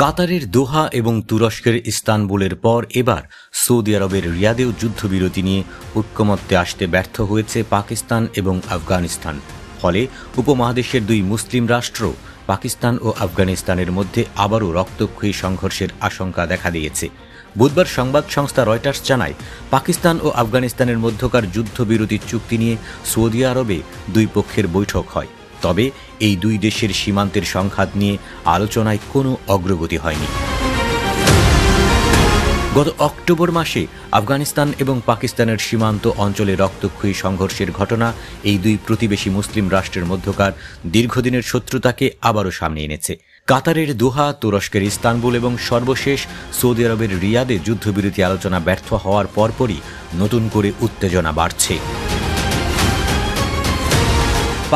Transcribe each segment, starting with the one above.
কাতারের দোহা এবং তুরস্কের ইস্তানবুলের পর এবার সৌদি আরবের রিয়াদেও যুদ্ধবিরতি নিয়ে ঐক্যমত্যে আসতে ব্যর্থ হয়েছে পাকিস্তান এবং আফগানিস্তান। ফলে উপমহাদেশের দুই মুসলিম রাষ্ট্র পাকিস্তান ও আফগানিস্তানের মধ্যে আবারও রক্তক্ষয়ী সংঘর্ষের আশঙ্কা দেখা দিয়েছে। বুধবার সংবাদ সংস্থা রয়টার্স জানায়, পাকিস্তান ও আফগানিস্তানের মধ্যকার যুদ্ধবিরতির চুক্তি নিয়ে সৌদি আরবে দুই পক্ষের বৈঠক হয়। তবে এই দুই দেশের সীমান্তের সংঘাত নিয়ে আলোচনায় কোনো অগ্রগতি হয়নি। গত অক্টোবর মাসে আফগানিস্তান এবং পাকিস্তানের সীমান্ত অঞ্চলে রক্তক্ষয়ী সংঘর্ষের ঘটনা এই দুই প্রতিবেশী মুসলিম রাষ্ট্রের মধ্যকার দীর্ঘদিনের শত্রুতাকে আবারও সামনে এনেছে। কাতারের দোহা, তুরস্কের ইস্তানবুল এবং সর্বশেষ সৌদি আরবের রিয়াদে যুদ্ধবিরতি আলোচনা ব্যর্থ হওয়ার পরপরই নতুন করে উত্তেজনা বাড়ছে।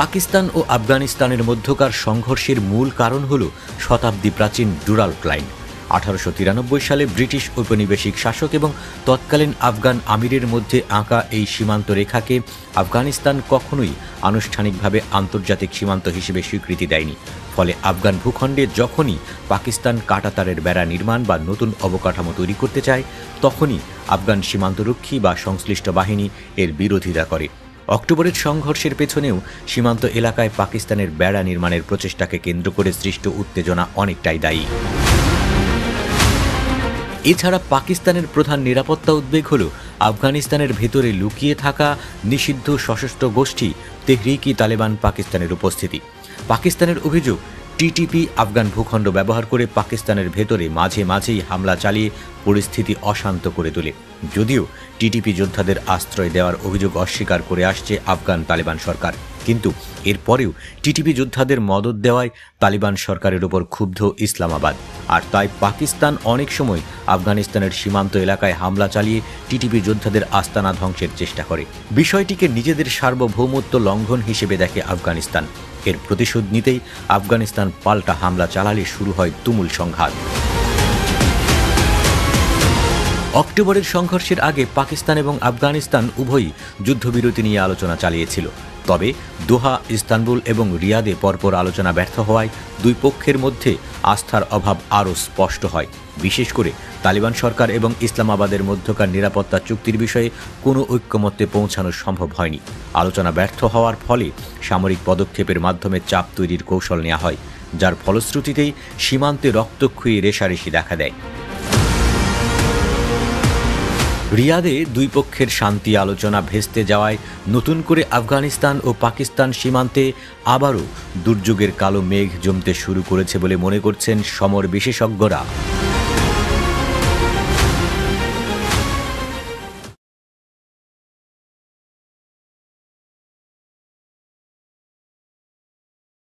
পাকিস্তান ও আফগানিস্তানের মধ্যকার সংঘর্ষের মূল কারণ হল শতাব্দী প্রাচীন ডুরাল্ড লাইন। 1893 সালে ব্রিটিশ ঔপনিবেশিক শাসক এবং তৎকালীন আফগান আমিরের মধ্যে আঁকা এই সীমান্ত রেখাকে আফগানিস্তান কখনোই আনুষ্ঠানিকভাবে আন্তর্জাতিক সীমান্ত হিসেবে স্বীকৃতি দেয়নি। ফলে আফগান ভূখণ্ডে যখনই পাকিস্তান কাঁটাতারের বেড়া নির্মাণ বা নতুন অবকাঠামো তৈরি করতে চায়, তখনই আফগান সীমান্তরক্ষী বা সংশ্লিষ্ট বাহিনী এর বিরোধিতা করে। অক্টোবরের সংঘর্ষের পেছনেও সীমান্ত এলাকায় পাকিস্তানের বেড়া নির্মাণের প্রচেষ্টাকে কেন্দ্র করে সৃষ্ট উত্তেজনা অনেকটাই দায়ী। এছাড়া পাকিস্তানের প্রধান নিরাপত্তা উদ্বেগ হল আফগানিস্তানের ভেতরে লুকিয়ে থাকা নিষিদ্ধ সশস্ত্র গোষ্ঠী তেহরিকি তালেবান পাকিস্তানের উপস্থিতি। পাকিস্তানের অভিযোগ, টিটিপি আফগান ভূখণ্ড ব্যবহার করে পাকিস্তানের ভেতরে মাঝে মাঝেই হামলা চালিয়ে পরিস্থিতি অশান্ত করে তোলে। যদিও টিটিপি যোদ্ধাদের আশ্রয় দেওয়ার অভিযোগ অস্বীকার করে আসছে আফগান তালেবান সরকার, কিন্তু এরপরেও টিটিপি যোদ্ধাদের মদত দেওয়ায় তালিবান সরকারের উপর ক্ষুব্ধ ইসলামাবাদ। আর তাই পাকিস্তান অনেক সময় আফগানিস্তানের সীমান্ত এলাকায় হামলা চালিয়ে টিটিপি যোদ্ধাদের আস্তানা ধ্বংসের চেষ্টা করে। বিষয়টিকে নিজেদের সার্বভৌমত্ব লঙ্ঘন হিসেবে দেখে আফগানিস্তান। এর প্রতিশোধ নিতেই আফগানিস্তান পাল্টা হামলা চালালে শুরু হয় তুমুল সংঘাত। অক্টোবরের সংঘর্ষের আগে পাকিস্তান এবং আফগানিস্তান উভয়ই যুদ্ধবিরতি নিয়ে আলোচনা চালিয়েছিল। তবে দোহা, ইস্তানবুল এবং রিয়াদে পরপর আলোচনা ব্যর্থ হওয়ায় দুই পক্ষের মধ্যে আস্থার অভাব আরও স্পষ্ট হয়। বিশেষ করে তালিবান সরকার এবং ইসলামাবাদের মধ্যকার নিরাপত্তা চুক্তির বিষয়ে কোনো ঐক্যমত্যে পৌঁছানো সম্ভব হয়নি। আলোচনা ব্যর্থ হওয়ার ফলে সামরিক পদক্ষেপের মাধ্যমে চাপ তৈরির কৌশল নেওয়া হয়, যার ফলশ্রুতিতেই সীমান্তে রক্তক্ষয়ী রেষারেষি দেখা দেয়। রিয়াদে দুই পক্ষের শান্তি আলোচনা ভেস্তে যাওয়ায় নতুন করে আফগানিস্তান ও পাকিস্তান সীমান্তে আবারও দুর্যোগের কালো মেঘ জমতে শুরু করেছে বলে মনে করছেন সমর বিশেষজ্ঞরা।